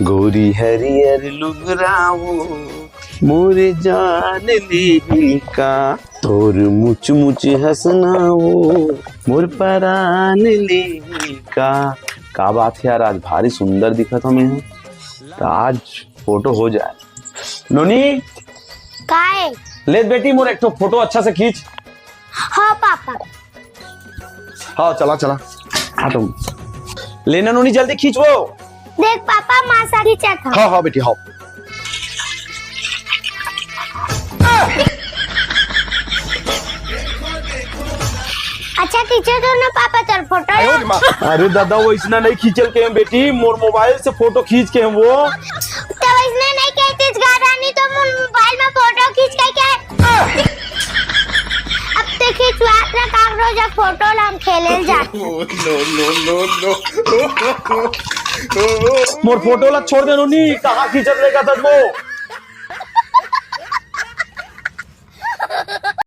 गोरी हरियर लुगरावो मोरे जान ली का तोर मुच मुच हंसनावो मोर परान ली का बात है यार, आज भारी सुंदर दिखा था मैं। तो आज फोटो हो जाए। नोनी काय ले बेटी मोर एक तो फोटो अच्छा से खींच। हाँ पापा। हाँ चला चला हाँ तुम लेना नोनी, जल्दी खींच वो। देख पापा माँ सा खींचा था। हाँ हाँ बेटी हाँ। अच्छा खींचो तो ना पापा तेरा फोटो। अरे दादा वो इसना नहीं खींचल के हम बेटी, मोर मोबाइल से फोटो खींच के हम वो। तो इसने नहीं कहती गारानी तो मोबाइल में फोटो खींच के क्या अब तो खींचवात ना कागरोजा फोटो लाम खेले जाते। मोर फोटो ला छोड़ दे नोनी, कहाँ खींचत रहेगा तब वो।